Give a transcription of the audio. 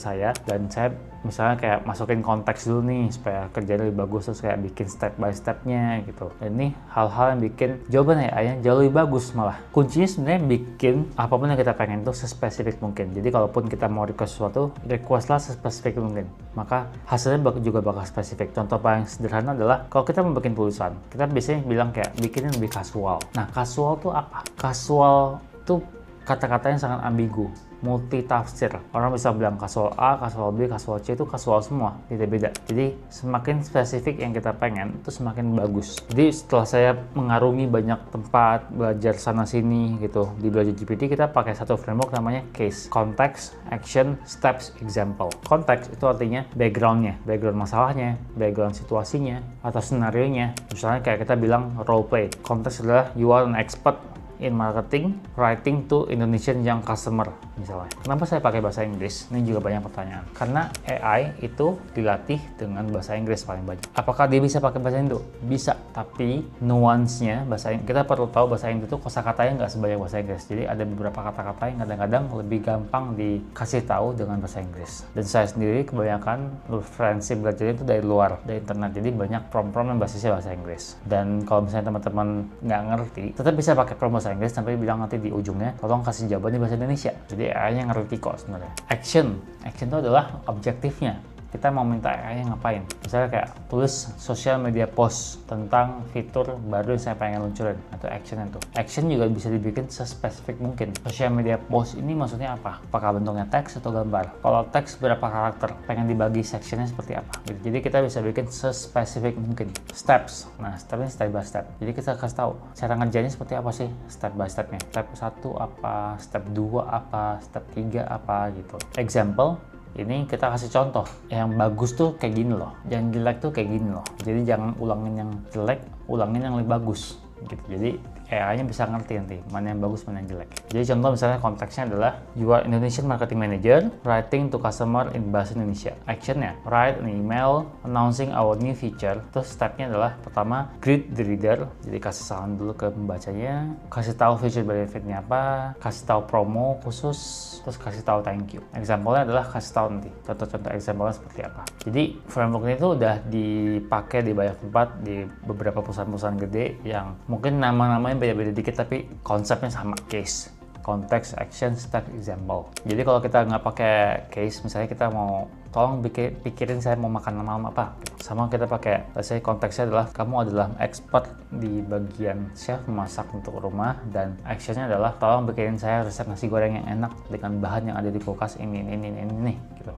saya, dan saya misalnya kayak masukin konteks dulu nih supaya kerjanya lebih bagus, terus kayak bikin step by stepnya gitu. Dan ini hal-hal yang bikin jawaban AI-nya jauh lebih bagus malah. Kuncinya sebenarnya bikin apapun yang kita pengen itu sespesifik mungkin. Jadi kalaupun kita mau request sesuatu, requestlah sespesifik mungkin. Maka hasilnya juga bakal spesifik. Contoh paling sederhana adalah kalau kita mau bikin tulisan, kita biasanya bilang kayak bikinin lebih casual. Nah, casual tuh apa? Casual tuh kata-katanya sangat ambigu, multi tafsir. Orang bisa bilang kasual A, kasual B, kasual C, itu kasual semua, beda-beda. Jadi semakin spesifik yang kita pengen itu semakin bagus. Jadi setelah saya mengarungi banyak tempat, belajar sana sini gitu, di Belajar GPT kita pakai satu framework namanya case, context, action, steps, example. Konteks itu artinya background masalahnya, background situasinya, atau senarionya. Misalnya kayak kita bilang role play. Konteks adalah you are an expert in marketing, writing to Indonesian young customer misalnya. Kenapa saya pakai bahasa Inggris? Ini juga banyak pertanyaan. Karena AI itu dilatih dengan bahasa Inggris paling banyak. Apakah dia bisa pakai bahasa Indo? Bisa, tapi nuansnya bahasa Inggris, kita perlu tahu bahasa Indo itu kosakatanya nggak sebanyak bahasa Inggris. Jadi ada beberapa kata-kata yang kadang-kadang lebih gampang dikasih tahu dengan bahasa Inggris. Dan saya sendiri kebanyakan referensi belajarnya itu dari luar, dari internet. Jadi banyak prompt-prompt yang basisnya bahasa Inggris. Dan kalau misalnya teman-teman nggak ngerti, tetap bisa pakai prompt bahasa Inggris, sampai bilang nanti di ujungnya tolong kasih jawabannya bahasa Indonesia. Jadi AI-nya ngerti kok sebenarnya. Action itu adalah objektifnya. Kita mau minta AI-nya ngapain? Misalnya kayak tulis social media post tentang fitur baru yang saya pengen luncurin, atau action itu. Action juga bisa dibikin sespesifik mungkin. Social media post ini maksudnya apa? Apakah bentuknya teks atau gambar? Kalau teks berapa karakter? Pengen dibagi sectionnya seperti apa? Jadi kita bisa bikin sespesifik mungkin. Steps. Nah, stepnya step by step. Jadi kita kasih tahu cara ngerjainnya seperti apa sih step by stepnya. Step 1 apa? Step 2 apa? Step 3 apa gitu. Example. Ini kita kasih contoh, yang bagus tuh kayak gini loh, yang jelek tuh kayak gini loh. Jadi jangan ulangin yang jelek, ulangin yang lebih bagus gitu. Jadi AI-nya bisa ngerti nanti mana yang bagus, mana yang jelek. Jadi contoh misalnya konteksnya adalah you are Indonesian marketing manager writing to customer in bahasa Indonesia. Actionnya write an email announcing our new feature. Terus stepnya adalah pertama greet the reader, jadi kasih salam dulu ke pembacanya, kasih tahu feature benefitnya apa, kasih tahu promo khusus, terus kasih tahu thank you. Example-nya adalah kasih tahu nanti contoh-contoh example-nya seperti apa. Jadi framework ini tuh udah dipakai di banyak tempat, di beberapa perusahaan-perusahaan gede yang mungkin nama-namanya beda-beda dikit tapi konsepnya sama. Case, context, action, step, example. Jadi kalau kita nggak pakai case, misalnya kita mau tolong pikirin saya mau makan malam apa, sama kita pakai, saya konteksnya adalah kamu adalah expert di bagian chef memasak untuk rumah, dan actionnya adalah tolong bikinin saya resep nasi goreng yang enak dengan bahan yang ada di kulkas ini.